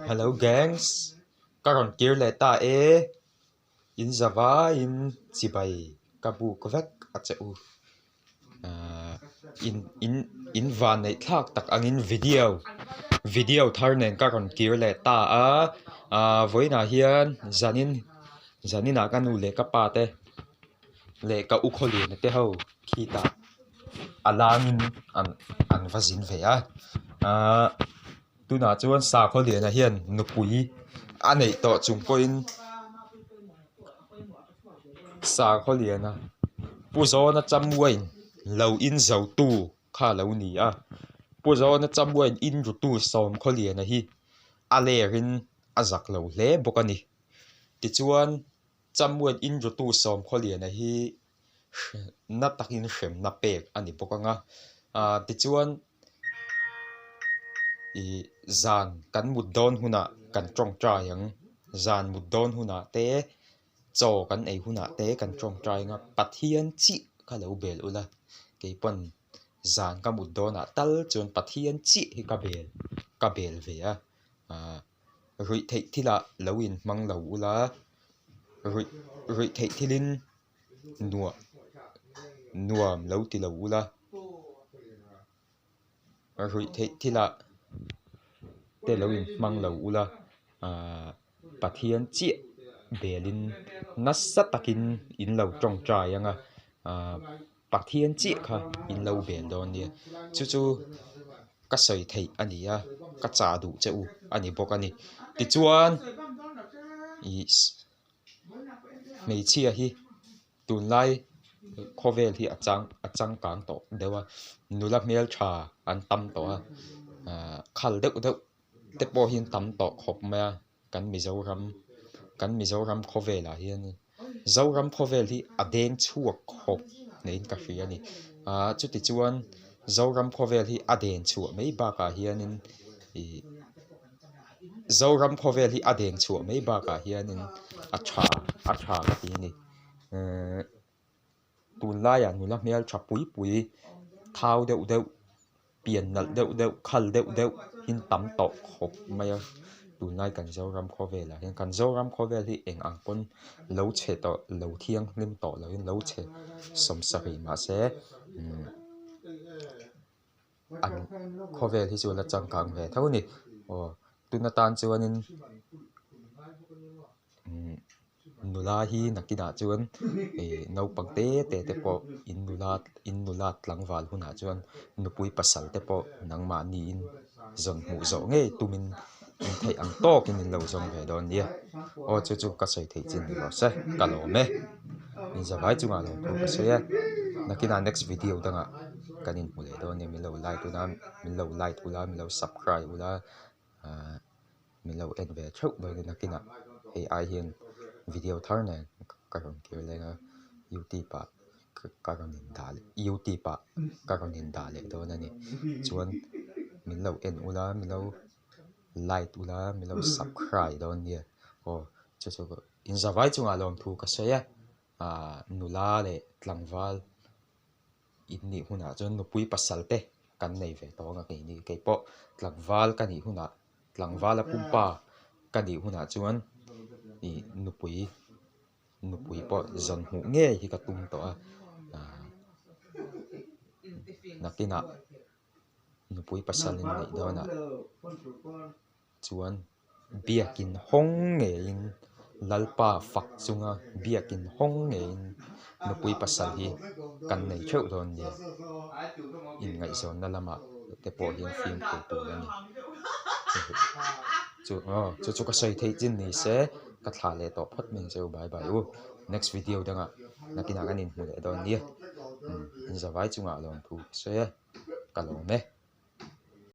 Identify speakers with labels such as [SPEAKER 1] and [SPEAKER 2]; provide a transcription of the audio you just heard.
[SPEAKER 1] Hello gangs, karon kirle ta in Java in Chibai kabu kovek acheu in van nei thak tak angin video tharnen karon kirle ta voina hian zanin akanu le kapa te le ka ukholi ne te ho khita alangin an vazin ve tuna chuan sa kholi na hian nupui anei to chungpoin sa kholi na puzo na chamwain lo in zo tu kha lo ni puzo na chamwain in ru tu som kholi na hi alerin azak lo hle bokani ti chuan chamwain in ru tu som kholi na hi na takin shem na pek ani bokanga ti chuan zan kan mut don huna kan trong tra yang zan mut don huna te cho kan ei huna te kan trong tra nga pathian chi kha lo bel ula ke pon zan ka mut dona tal chon pathian chi hi ka bel ve rui thei thila loin mang lo ula rui thei thilin nuam lo ti lo ula rui thei thila te loin mang lo ula pathian chi belin nasa takin in lo trong tra yang pathian chi kha in lo bel don ni chu ka soi thei ani ka cha du cheu ani bokani ti chuan mei chia hi tun lai khovel hi achang kang to dewa nula mel tha an tam to khal deuh te po hin tam to khop ma kan mizoram khovela hian zoram khovel hi adeng chuak khop nein ka hria ni chuti chuan zoram khovel hi adeng chu mai ba ka hianin zoram khovel hi adeng chu mai ba ka hianin acha ka ti ni tun lai nula mel tha pui thau deuh pian nal deuh khal deuh hin tam to khop mai tun lai kan zoram khovel hian kan zoram khovel hi eng ang pon lo che to lo thiang lim to lo in lo che som sari ma se an khovel hi chu la changkang ve thau ni tuna tan chuanin nula hi nakina chuan no pangte te po in nula tlangwal huna chuan nupui pasal te po nangma ni in zon mu zo nge tumin in thei ang to kin in lo zong ve don nia chu ka sei thei chin lo se ka lo me in zawai chunga lo thu ka se nakina next video danga kanin mule don ni mi lo like ula mi lo subscribe ula mi lo en ve thuk do ni nakina ai hian video thar ne karon kirlenga youtube karonin dale do na ni chuan min lo en ula min lo like ula min lo subscribe don ni chu in zawai chunga lom thu ka se nula le tlangwal inni huna chon nupui pasalte kan nei ve to nga ke ni ke po tlangwal ka ni huna tlangwala pumpa ka ni huna chuan nupui po zon hu nge hi ka tum to nakina nupui pasalin nei dona chuan biakin hong nge in lalpa fak chunga biakin hong nge in nupui pasal hi kan nei theu don ni in ngai zon na lama te po hian film ko tu ni chu ka sei thei chin ni se ka thla le to phot meng cheu bye next video danga nakina kanin mu le don ni in zawai chunga lom thu se ka lo me